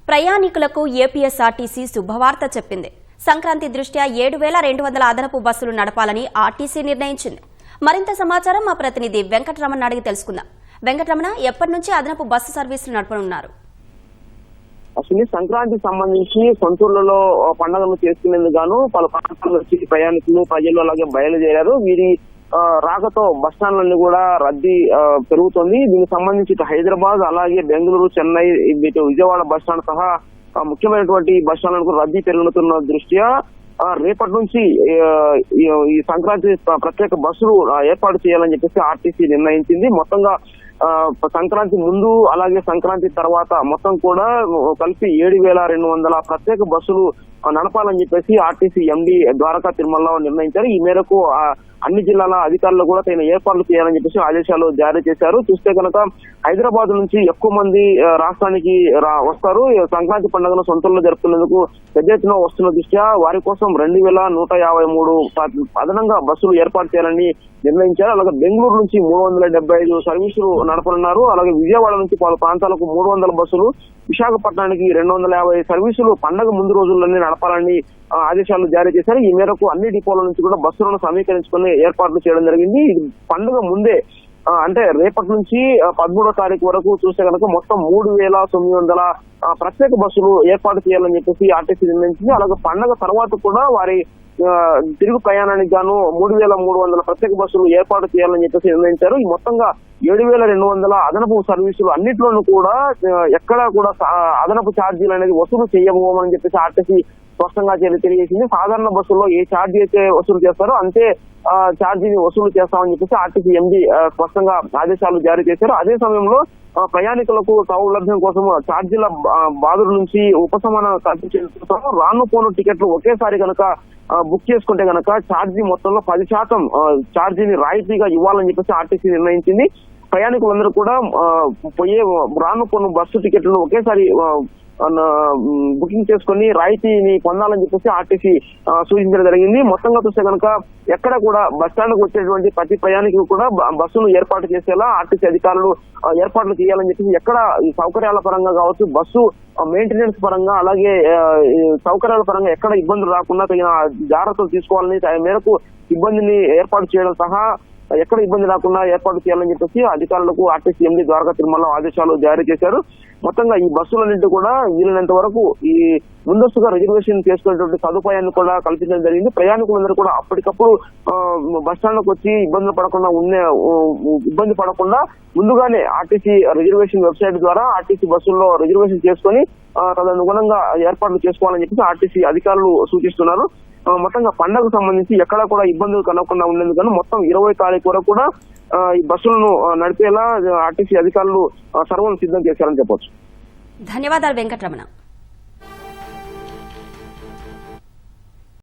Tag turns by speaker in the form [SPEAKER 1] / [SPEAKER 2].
[SPEAKER 1] ప్రయాణికులకు ఏపీఎస్ఆర్టీసీ శుభవార్త చెప్పింది. సంక్రాంతి దృష్ట్యా 7,200 అదనపు బస్సులు నడపాలని ఆర్టీసీ నిర్ణయించింది. మరింత సమాచారం మా ప్రతినిధి వెంకటరమణ అడిగి తెలుసుకుందాం. వెంకటరమణ, ఎప్పటి నుంచి అదనపు బస్సు సర్వీసులు నడపనున్నారు?
[SPEAKER 2] అసలు సంక్రాంతికి సంబంధించి సొంతూరులలో పండుగలు చేసుకునేందుకు గాను పలు ప్రాంతాల నుంచి ప్రయాణికులు ప్రజలు అలాగే బయలుదేరారు. వీరి రాకతో బస్టాండ్లన్నీ కూడా రద్దీ పెరుగుతుంది. దీనికి సంబంధించి హైదరాబాద్ అలాగే బెంగళూరు, చెన్నై, విజయవాడ బస్టాండ్ సహా ముఖ్యమైనటువంటి బస్టాండ్లకు రద్దీ పెరుగుతున్న దృష్ట్యా రేపటి నుంచి ఈ సంక్రాంతి ప్రత్యేక బస్సులు ఏర్పాటు చేయాలని చెప్పేసి ఆర్టీసీ నిర్ణయించింది. మొత్తంగా సంక్రాంతి ముందు అలాగే సంక్రాంతి తర్వాత మొత్తం కూడా కలిపి 7,200 ప్రత్యేక బస్సులు నడపాలని చెప్పేసి ఆర్టీసీ ఎండీ ద్వారకా తిరుమలలో నిర్ణయించారు. ఈ మేరకు అన్ని జిల్లాల అధికారులు కూడా తగిన ఏర్పాట్లు చేయాలని చెప్పేసి ఆదేశాలు జారీ చేశారు. చూస్తే కనుక హైదరాబాద్ నుంచి ఎక్కువ మంది రాష్ట్రానికి వస్తారు. సంక్రాంతి పండుగను సొంతల్లో జరుపుకునేందుకు పెద్ద ఎత్తున వస్తున్న దృష్ట్యా వారి కోసం 2,153 అదనంగా బస్సులు ఏర్పాటు చేయాలని నిర్ణయించారు. అలాగే బెంగళూరు నుంచి 375 సర్వీసులు నడపనున్నారు. అలాగే విజయవాడ నుంచి పలు ప్రాంతాలకు 300 బస్సులు, విశాఖపట్నానికి 250 సర్వీసులు పండగ ముందు రోజుల్లోనే నడపాలని ఆదేశాలు జారీ చేశారు. ఈ మేరకు అన్ని డిపోల నుంచి కూడా బస్సులను సమీకరించుకుని ఏర్పాట్లు చేయడం జరిగింది. ఇది పండుగ ముందే అంటే రేపటి నుంచి 13వ తారీఖు వరకు చూస్తే కనుక మొత్తం 3,900 ప్రత్యేక బస్సులు ఏర్పాటు చేయాలని చెప్పేసి ఆర్టీసీ నిర్ణయించింది. అలాగే పండుగ తర్వాత కూడా వారి తిరుగు ప్రయాణానికి గాను 3,300 ప్రత్యేక బస్సులు ఏర్పాటు చేయాలని చెప్పేసి నిర్ణయించారు. ఈ మొత్తంగా 7,200 అదనపు సర్వీసులు అన్నిట్లోనూ కూడా ఎక్కడా కూడా అదనపు ఛార్జీలు అనేది వసూలు చేయబోమని చెప్పేసి ఆర్టీసీ స్పష్టంగా తెలియజేసింది. సాధారణ బస్సుల్లో ఏ ఛార్జీ అయితే వసూలు చేస్తారో అంతే ఛార్జీని వసూలు చేస్తామని చెప్పేసి ఆర్టీసీ ఎండీ స్పష్టంగా ఆదేశాలు జారీ చేశారు. అదే సమయంలో ప్రయాణికులకు సౌలభ్యం కోసం ఛార్జీల బాధల నుంచి ఉపశమనం కల్పించేందుకు రాను పోను టికెట్లు ఒకేసారి కనుక బుక్ చేసుకుంటే గనక ఛార్జీ మొత్తంలో 10% ఛార్జీని రాయితీగా ఇవ్వాలని చెప్పేసి ఆర్టీసీ నిర్ణయించింది. ప్రయాణికులందరూ కూడా పోయే రాను పోను బస్సు టికెట్లను ఒకేసారి బుకింగ్ చేసుకుని రాయితీని పొందాలని చెప్పేసి ఆర్టీసీ సూచించడం జరిగింది. మొత్తంగా చూస్తే కనుక ఎక్కడ కూడా బస్టాండ్ కు వచ్చేటువంటి ప్రతి ప్రయాణికులు కూడా బస్సులు ఏర్పాటు చేసేలా ఆర్టీసీ అధికారులు ఏర్పాట్లు చేయాలని చెప్పేసి ఎక్కడ సౌకర్యాల పరంగా కావచ్చు, బస్సు మెయింటెనెన్స్ పరంగా అలాగే సౌకర్యాల పరంగా ఎక్కడ ఇబ్బందులు రాకుండా తగిన జాగ్రత్తలు తీసుకోవాలని మేరకు ఇబ్బందిని ఏర్పాటు చేయడం సహా ఎక్కడ ఇబ్బంది రాకుండా ఏర్పాటు చేయాలని చెప్పేసి అధికారులకు ఆర్టీసీ ఎండీ ద్వారకా తిరుమలలో ఆదేశాలు జారీ చేశారు. మొత్తంగా ఈ బస్సులన్నింటి కూడా వీలైనంత వరకు ఈ ముందస్తుగా రిజర్వేషన్ చేసుకునేటువంటి సదుపాయాన్ని కూడా కల్పించడం జరిగింది. ప్రయాణికులందరూ కూడా అప్పటికప్పుడు బస్టాండ్లకు వచ్చి ఇబ్బంది పడకుండా ముందుగానే ఆర్టీసీ రిజర్వేషన్ వెబ్సైట్ ద్వారా ఆర్టీసీ బస్సుల్లో రిజర్వేషన్ చేసుకుని తదనుగుణంగా ఏర్పాట్లు చేసుకోవాలని చెప్పేసి ఆర్టీసీ అధికారులు సూచిస్తున్నారు. మొత్తంగా పండుగకు సంబంధించి ఎక్కడా కూడా ఇబ్బందులు కలగకుండా ఉండేందుకు మొత్తం 20వ తారీఖు వరకు కూడా ఈ బస్సులను నడిపేలా ఆర్టీసీ అధికారులు సర్వం సిద్ధం చేశారని చెప్పొచ్చు.
[SPEAKER 1] ధన్యవాదాలు వెంకటరమణ.